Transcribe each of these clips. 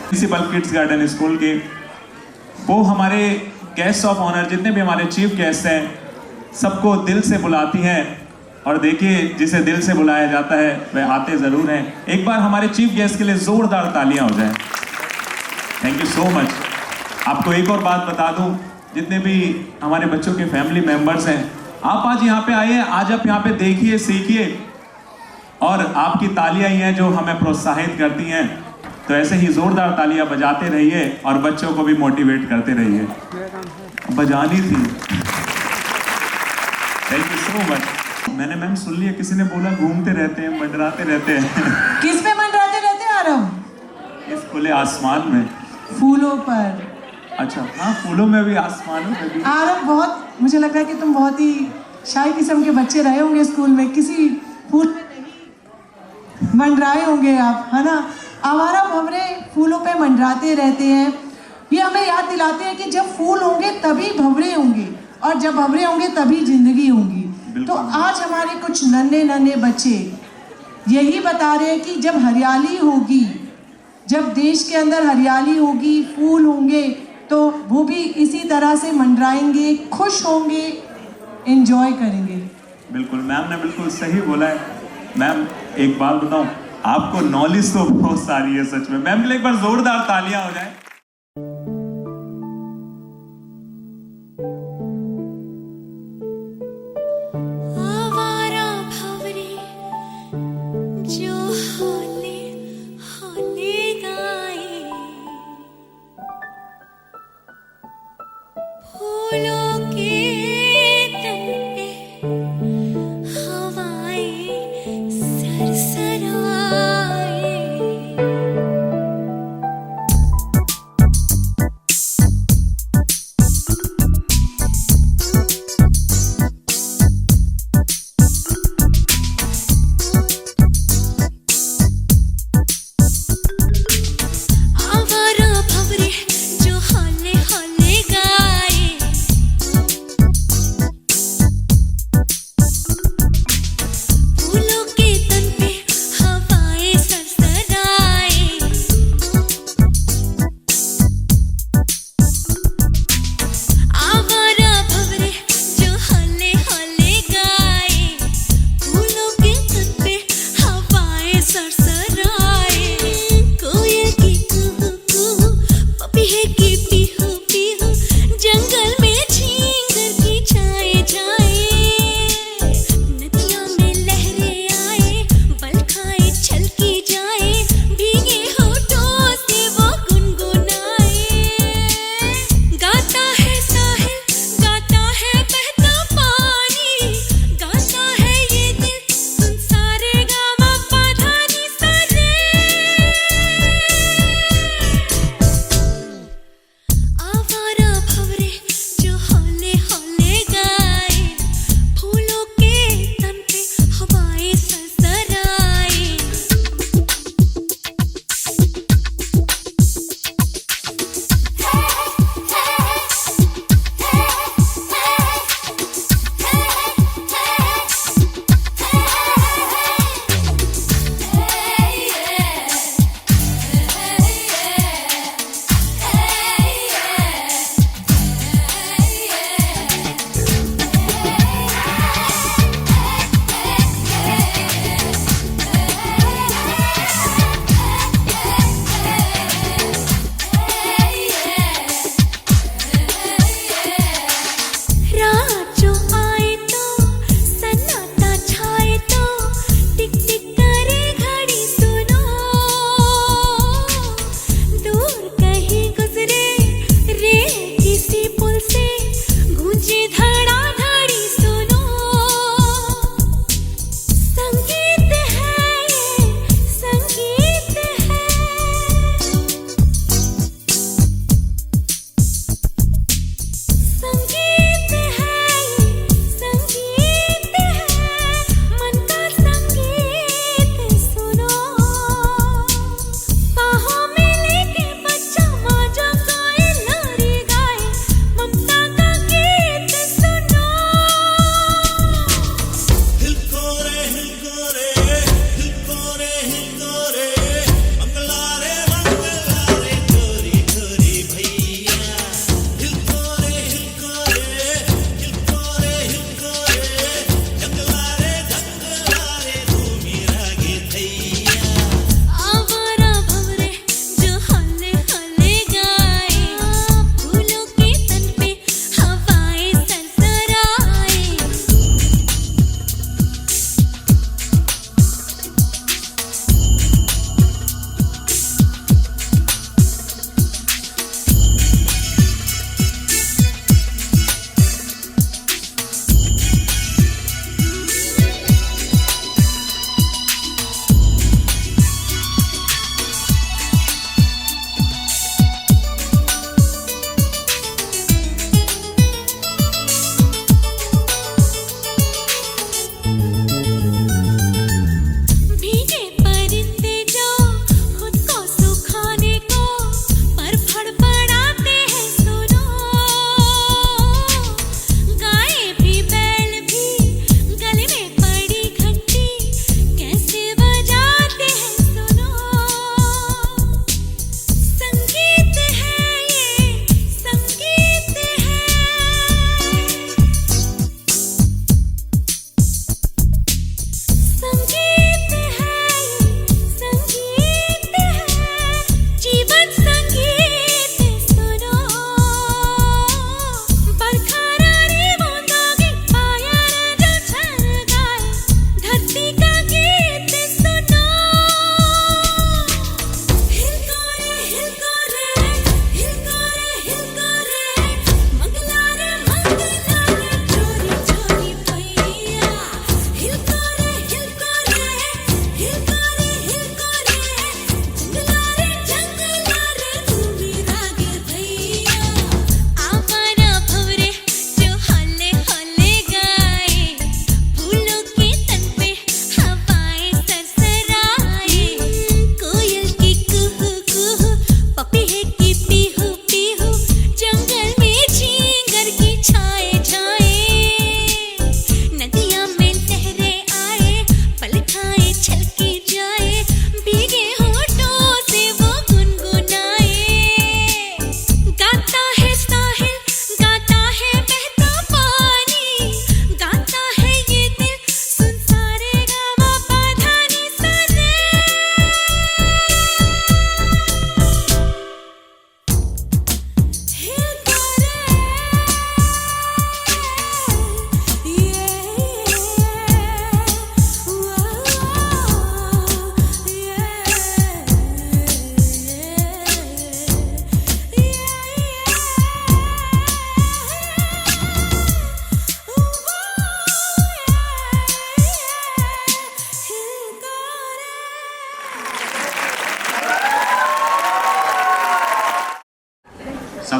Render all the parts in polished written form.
Municipal kids garden school के वो हमारे गेस्ट ऑफ ऑनर, जितने भी हमारे चीफ गेस्ट हैं, सबको दिल से बुलाती हैं। और देखिए, जिसे दिल से बुलाया जाता है वह आते ज़रूर हैं। एक बार हमारे चीफ गेस्ट के लिए ज़ोरदार तालियां हो जाएं। Thank you so much. आपको एक और बात बता दूं, जितने भी हमारे बच्चों के फैमिली मेंबर्स हैं, आप आज यहाँ पे आए हैं, आज आप यहाँ पे देखिए, सीखिए, और आपकी तालियां ही हैं जो हमें प्रोत्साहित करती हैं। तो ऐसे ही जोरदार तालियां बजाते रहिए और बच्चों को भी मोटिवेट करते रहिए। बजानी थी। Thank you so much. मैंने मैम सुन लिया, किसी ने बोला घूमते रहते हैं, मंडराते रहते हैं। किस पे मंडराते रहते हैं आरव? इस खुले आसमान में। फूलों पर। अच्छा, हाँ, फूलों में भी, आसमानों में भी। आरव, बहुत मुझे लग रहा है कि तुम बहुत ही शाही किस्म के बच्चे रहे होंगे स्कूल में, किसी फूल में नहीं मंडराए होंगे आप, है ना? आवारा भंवरे फूलों पे मंडराते रहते हैं। ये हमें याद दिलाते हैं कि जब फूल होंगे तभी भंवरे होंगे, और जब भंवरे होंगे तभी जिंदगी होगी। तो आज हमारे कुछ नन्हे नन्हे बच्चे यही बता रहे हैं कि जब हरियाली होगी, जब देश के अंदर हरियाली होगी, फूल होंगे, तो वो भी इसी तरह से मंडराएंगे, खुश होंगे, एंजॉय करेंगे। बिल्कुल, मैम ने बिल्कुल सही बोला है। मैम, एक बात बताऊं, आपको नॉलेज तो बहुत सारी है सच में। मैम के लिए एक बार जोरदार तालियां हो जाए।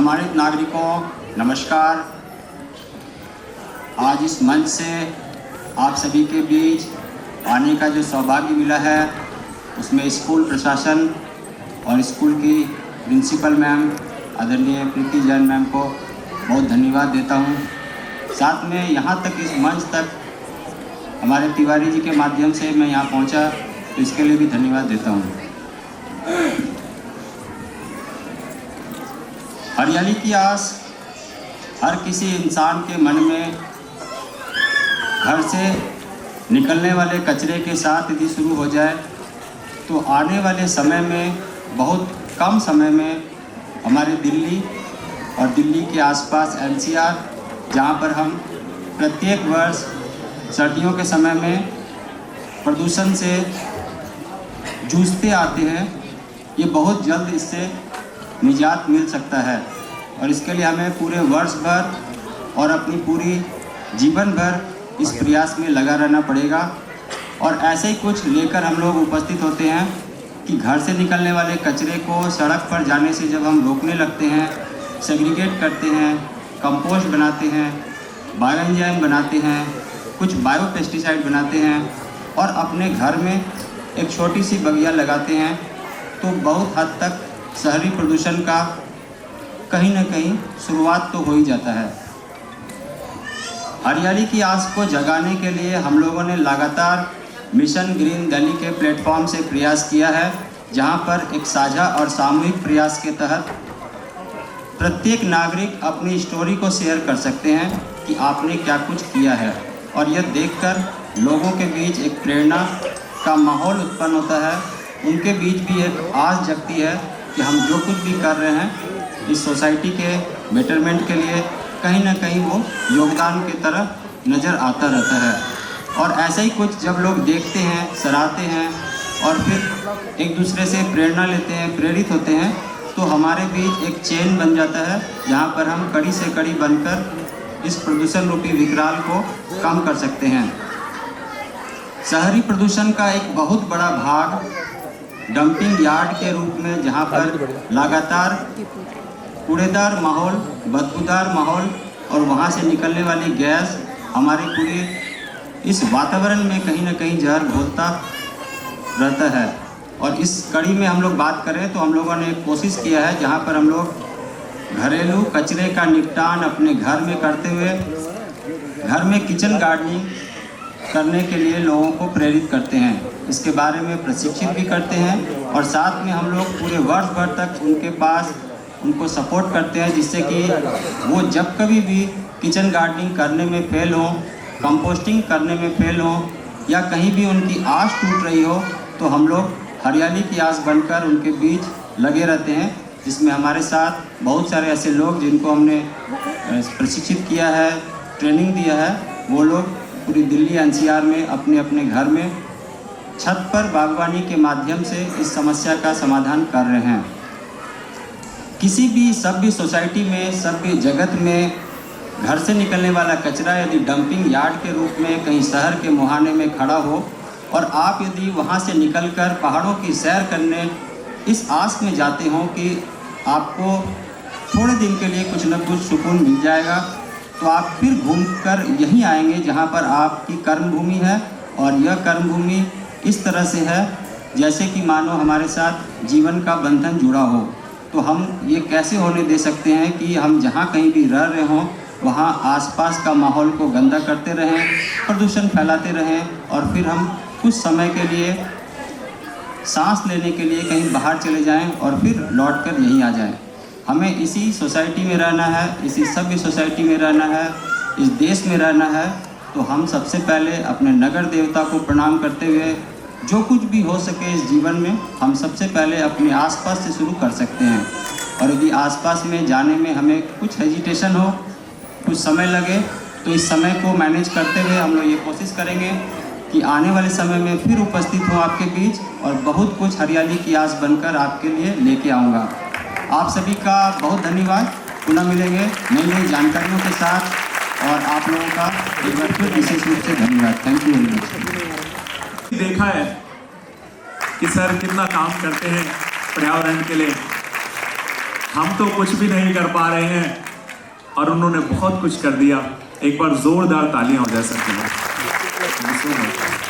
सम्मानित नागरिकों, नमस्कार। आज इस मंच से आप सभी के बीच आने का जो सौभाग्य मिला है, उसमें स्कूल प्रशासन और स्कूल की प्रिंसिपल मैम आदरणीय प्रीति जैन मैम को बहुत धन्यवाद देता हूँ। साथ में यहाँ तक इस मंच तक हमारे तिवारी जी के माध्यम से मैं यहाँ पहुँचा, तो इसके लिए भी धन्यवाद देता हूँ। हरियाली की आस हर किसी इंसान के मन में घर से निकलने वाले कचरे के साथ यदि शुरू हो जाए तो आने वाले समय में, बहुत कम समय में, हमारे दिल्ली और दिल्ली के आसपास NCR, जहाँ पर हम प्रत्येक वर्ष सर्दियों के समय में प्रदूषण से जूझते आते हैं, ये बहुत जल्द इससे निजात मिल सकता है। और इसके लिए हमें पूरे वर्ष भर और अपनी पूरी जीवन भर इस प्रयास में लगा रहना पड़ेगा। और ऐसे ही कुछ लेकर हम लोग उपस्थित होते हैं कि घर से निकलने वाले कचरे को सड़क पर जाने से जब हम रोकने लगते हैं, सेग्रीगेट करते हैं, कंपोस्ट बनाते हैं, बायोएंजाइम बनाते हैं, कुछ बायो पेस्टिसाइड बनाते हैं और अपने घर में एक छोटी सी बगिया लगाते हैं, तो बहुत हद तक शहरी प्रदूषण का कहीं ना कहीं शुरुआत तो हो ही जाता है। हरियाली की आस को जगाने के लिए हम लोगों ने लगातार मिशन ग्रीन दिल्ली के प्लेटफॉर्म से प्रयास किया है, जहां पर एक साझा और सामूहिक प्रयास के तहत प्रत्येक नागरिक अपनी स्टोरी को शेयर कर सकते हैं कि आपने क्या कुछ किया है। और यह देखकर लोगों के बीच एक प्रेरणा का माहौल उत्पन्न होता है, उनके बीच भी एक आस जगती है कि हम जो कुछ भी कर रहे हैं इस सोसाइटी के बेटरमेंट के लिए कहीं ना कहीं वो योगदान की तरह नज़र आता रहता है। और ऐसे ही कुछ जब लोग देखते हैं, सराहते हैं और फिर एक दूसरे से प्रेरणा लेते हैं, प्रेरित होते हैं, तो हमारे बीच एक चेन बन जाता है, जहाँ पर हम कड़ी से कड़ी बनकर इस प्रदूषण रूपी विकराल को कम कर सकते हैं। शहरी प्रदूषण का एक बहुत बड़ा भाग डंपिंग यार्ड के रूप में, जहाँ पर लगातार कूड़ेदार माहौल, बदबूदार माहौल और वहाँ से निकलने वाली गैस हमारे पूरे इस वातावरण में कहीं ना कहीं जहर घोलता रहता है। और इस कड़ी में हम लोग बात करें तो हम लोगों ने कोशिश किया है, जहाँ पर हम लोग घरेलू कचरे का निपटान अपने घर में करते हुए घर में किचन गार्डनिंग करने के लिए लोगों को प्रेरित करते हैं। इसके बारे में प्रशिक्षित भी करते हैं और साथ में हम लोग पूरे वर्ष भर तक उनके पास उनको सपोर्ट करते हैं, जिससे कि वो जब कभी भी किचन गार्डनिंग करने में फेल हो, कंपोस्टिंग करने में फेल हो या कहीं भी उनकी आस टूट रही हो, तो हम लोग हरियाली की आस बनकर उनके बीच लगे रहते हैं, जिसमें हमारे साथ बहुत सारे ऐसे लोग जिनको हमने प्रशिक्षित किया है, ट्रेनिंग दिया है, वो लोग पूरी दिल्ली NCR में अपने अपने घर में छत पर बागवानी के माध्यम से इस समस्या का समाधान कर रहे हैं। किसी भी सभ्य सोसाइटी में, सभ्य जगत में घर से निकलने वाला कचरा यदि डंपिंग यार्ड के रूप में कहीं शहर के मुहाने में खड़ा हो और आप यदि वहाँ से निकलकर पहाड़ों की सैर करने इस आस में जाते हो कि आपको थोड़े दिन के लिए कुछ न कुछ सुकून मिल जाएगा, तो आप फिर घूमकर यहीं आएंगे जहाँ पर आपकी कर्मभूमि है। और यह कर्मभूमि इस तरह से है जैसे कि मानो हमारे साथ जीवन का बंधन जुड़ा हो। तो हम ये कैसे होने दे सकते हैं कि हम जहाँ कहीं भी रह रहे हों वहाँ आसपास का माहौल को गंदा करते रहें, प्रदूषण फैलाते रहें और फिर हम कुछ समय के लिए सांस लेने के लिए कहीं बाहर चले जाएं और फिर लौटकर यहीं आ जाएं। हमें इसी सोसाइटी में रहना है, इसी सभ्य सोसाइटी में रहना है, इस देश में रहना है। तो हम सबसे पहले अपने नगर देवता को प्रणाम करते हुए जो कुछ भी हो सके इस जीवन में हम सबसे पहले अपने आसपास से शुरू कर सकते हैं। और यदि आसपास में जाने में हमें कुछ हेजिटेशन हो, कुछ समय लगे, तो इस समय को मैनेज करते हुए हम लोग ये कोशिश करेंगे कि आने वाले समय में फिर उपस्थित हो आपके बीच और बहुत कुछ हरियाली की आस बनकर आपके लिए लेके आऊँगा। आप सभी का बहुत धन्यवाद। पुनः मिलेंगे नई नई जानकारियों के साथ और आप लोगों का एक बार फिर विशेष रूप से धन्यवाद। Thank you very much. देखा है कि सर कितना काम करते हैं पर्यावरण के लिए। हम तो कुछ भी नहीं कर पा रहे हैं और उन्होंने बहुत कुछ कर दिया। एक बार जोरदार तालियां हो जाए सबके लिए।